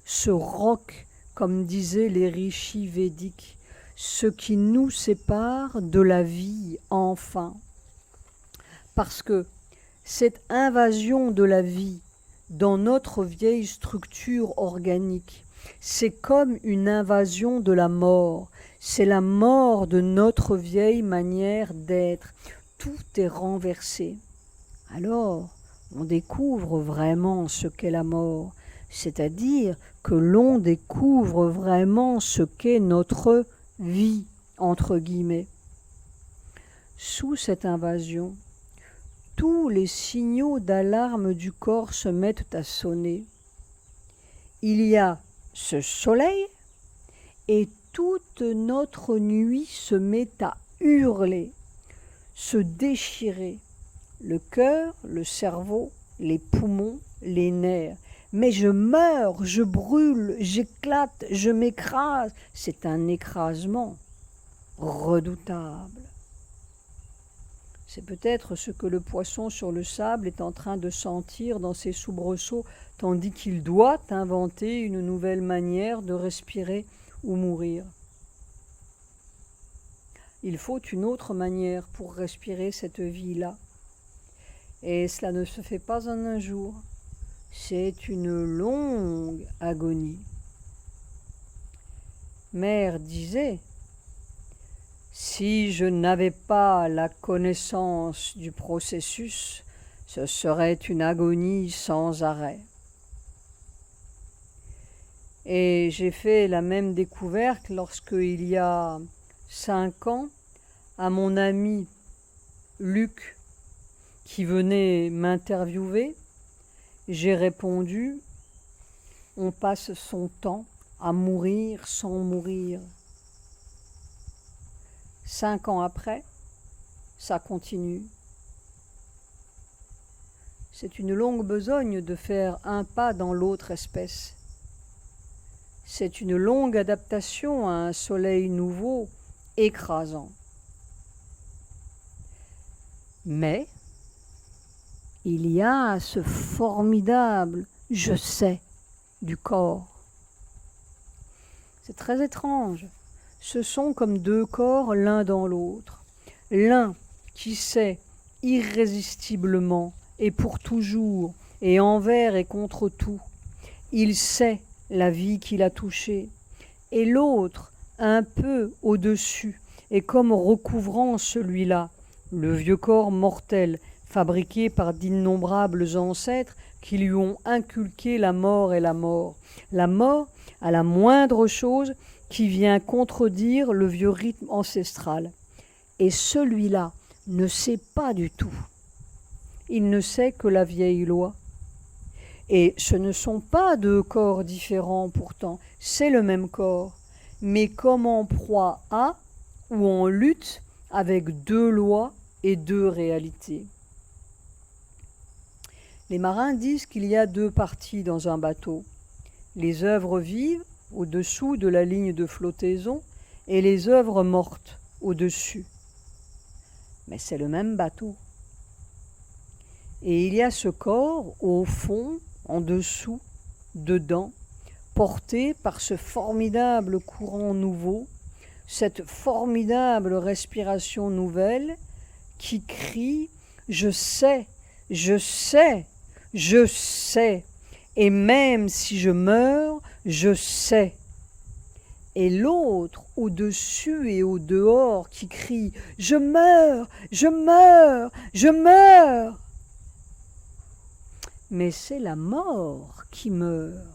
ce roc, comme disaient les rishis védiques, ce qui nous sépare de la vie enfin. Parce que cette invasion de la vie dans notre vieille structure organique, c'est comme une invasion de la mort, c'est la mort de notre vieille manière d'être. Tout est renversé. Alors, on découvre vraiment ce qu'est la mort, c'est-à-dire que l'on découvre vraiment ce qu'est notre vie, entre guillemets. Sous cette invasion, tous les signaux d'alarme du corps se mettent à sonner. Il y a ce soleil et toute notre nuit se met à hurler, se déchirer, le cœur, le cerveau, les poumons, les nerfs. Mais je meurs, je brûle, j'éclate, je m'écrase. C'est un écrasement redoutable. C'est peut-être ce que le poisson sur le sable est en train de sentir dans ses soubresauts, tandis qu'il doit inventer une nouvelle manière de respirer ou mourir. Il faut une autre manière pour respirer cette vie-là. Et cela ne se fait pas en un jour. C'est une longue agonie. Mère disait, si je n'avais pas la connaissance du processus, ce serait une agonie sans arrêt. Et j'ai fait la même découverte lorsque, il y a 5 ans, à mon ami Luc, qui venait m'interviewer, j'ai répondu, on passe son temps à mourir sans mourir. 5 ans après, ça continue. C'est une longue besogne de faire un pas dans l'autre espèce. C'est une longue adaptation à un soleil nouveau, écrasant. Mais il y a ce formidable « je sais » du corps. C'est très étrange. Ce sont comme 2 corps l'un dans l'autre. L'un qui sait irrésistiblement et pour toujours et envers et contre tout. Il sait la vie qu'il a touchée. Et l'autre, un peu au-dessus, et comme recouvrant celui-là, le vieux corps mortel, fabriqué par d'innombrables ancêtres qui lui ont inculqué la mort et la mort. La mort à la moindre chose qui vient contredire le vieux rythme ancestral. Et celui-là ne sait pas du tout. Il ne sait que la vieille loi. Et ce ne sont pas deux corps différents pourtant, c'est le même corps, mais comme en proie à ou en lutte avec deux lois et deux réalités. Les marins disent qu'il y a deux parties dans un bateau, les œuvres vives au-dessous de la ligne de flottaison et les œuvres mortes au-dessus. Mais c'est le même bateau. Et il y a ce corps au fond, en dessous, dedans, porté par ce formidable courant nouveau, cette formidable respiration nouvelle qui crie « Je sais, je sais, je sais, et même si je meurs, je sais ». Et l'autre au-dessus et au dehors qui crie « Je meurs, je meurs, je meurs ». Mais c'est la mort qui meurt.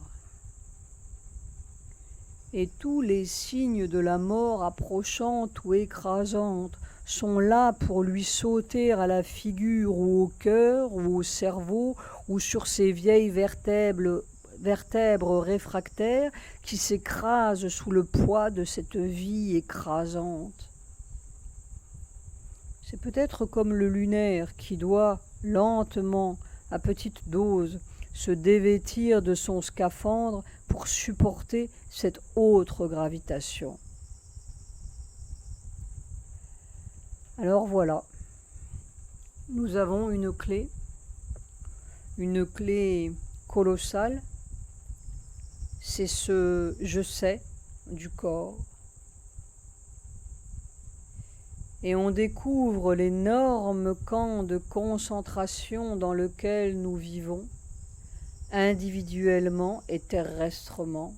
Et tous les signes de la mort approchante ou écrasante sont là pour lui sauter à la figure ou au cœur ou au cerveau ou sur ces vieilles vertèbres réfractaires qui s'écrasent sous le poids de cette vie écrasante. C'est peut-être comme le lunaire qui doit lentement, à petite dose, se dévêtir de son scaphandre pour supporter cette autre gravitation. Alors voilà, nous avons une clé colossale, c'est ce « je sais » du corps. Et on découvre l'énorme camp de concentration dans lequel nous vivons, individuellement et terrestrement.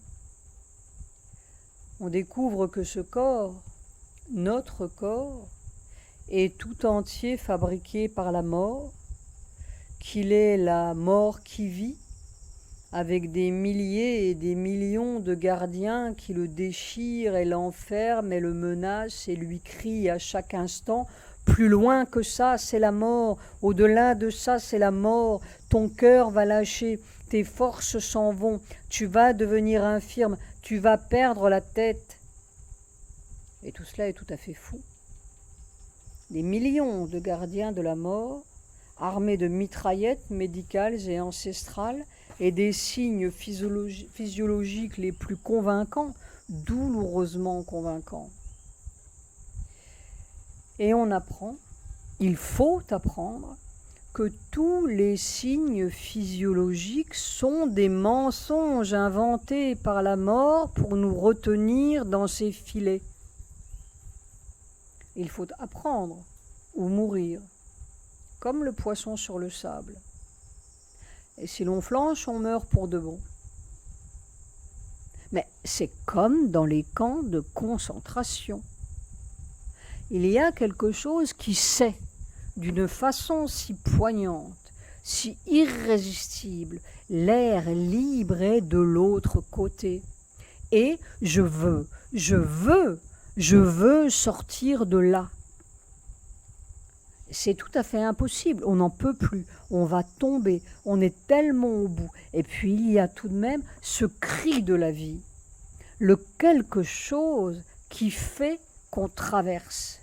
On découvre que ce corps, notre corps, est tout entier fabriqué par la mort, qu'il est la mort qui vit, avec des milliers et des millions de gardiens qui le déchirent et l'enferment et le menacent et lui crient à chaque instant « Plus loin que ça, c'est la mort, au-delà de ça, c'est la mort, ton cœur va lâcher, tes forces s'en vont, tu vas devenir infirme, tu vas perdre la tête. » Et tout cela est tout à fait fou. Des millions de gardiens de la mort, armés de mitraillettes médicales et ancestrales, et des signes physiologiques les plus convaincants, douloureusement convaincants. Et on apprend, il faut apprendre, que tous les signes physiologiques sont des mensonges inventés par la mort pour nous retenir dans ses filets. Il faut apprendre ou mourir, comme le poisson sur le sable. Et si l'on flanche, on meurt pour de bon. Mais c'est comme dans les camps de concentration. Il y a quelque chose qui sait, d'une façon si poignante, si irrésistible, l'air libre est de l'autre côté. Et je veux sortir de là. C'est tout à fait impossible, on n'en peut plus, on va tomber, on est tellement au bout. Et puis il y a tout de même ce cri de la vie, le quelque chose qui fait qu'on traverse.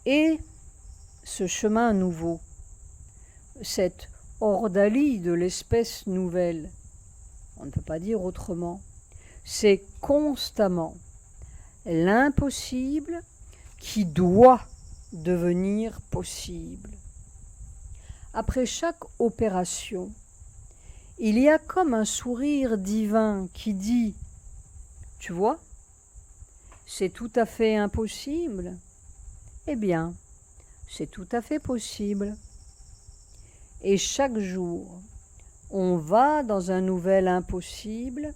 Et ce chemin nouveau, cette ordalie de l'espèce nouvelle, on ne peut pas dire autrement, c'est constamment l'impossible qui doit devenir possible. Après chaque opération, il y a comme un sourire divin qui dit « Tu vois, c'est tout à fait impossible. Eh bien, c'est tout à fait possible. » Et chaque jour, on va dans un nouvel impossible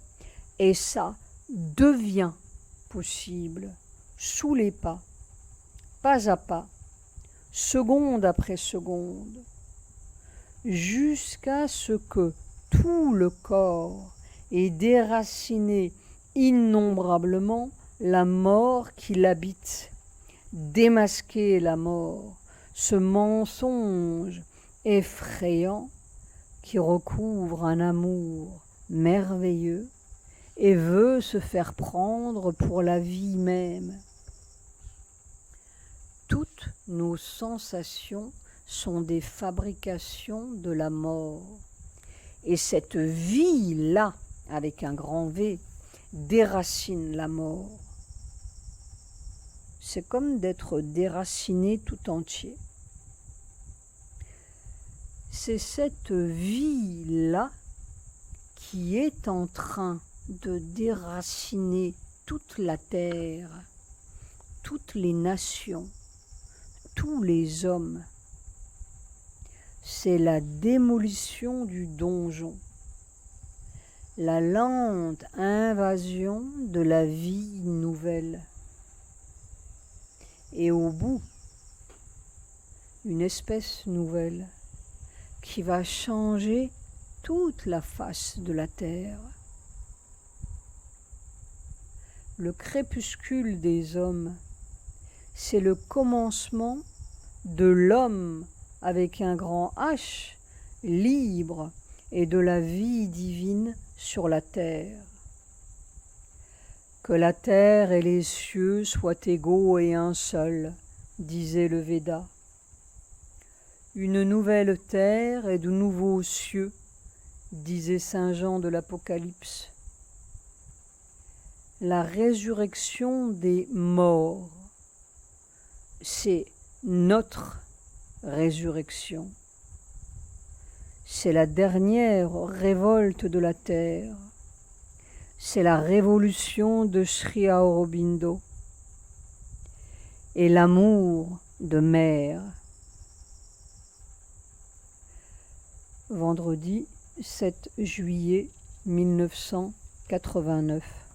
et ça devient possible sous les pas à pas, seconde après seconde, jusqu'à ce que tout le corps est déraciné innombrablement la mort qui l'habite, démasquer la mort, ce mensonge effrayant qui recouvre un amour merveilleux et veut se faire prendre pour la vie même. Toutes nos sensations sont des fabrications de la mort. Et cette vie-là, avec un grand V, déracine la mort. C'est comme d'être déraciné tout entier. C'est cette vie-là qui est en train de déraciner toute la terre, toutes les nations, tous les hommes. C'est la démolition du donjon, la lente invasion de la vie nouvelle. Et au bout, une espèce nouvelle qui va changer toute la face de la terre. Le crépuscule des hommes, c'est le commencement de l'homme avec un grand H, libre, et de la vie divine sur la terre. Que la terre et les cieux soient égaux et un seul, disait le Véda. Une nouvelle terre et de nouveaux cieux, disait saint Jean de l'Apocalypse. La résurrection des morts, c'est notre résurrection. C'est la dernière révolte de la terre. C'est la révolution de Sri Aurobindo et l'amour de mère. Vendredi 7 juillet 1989.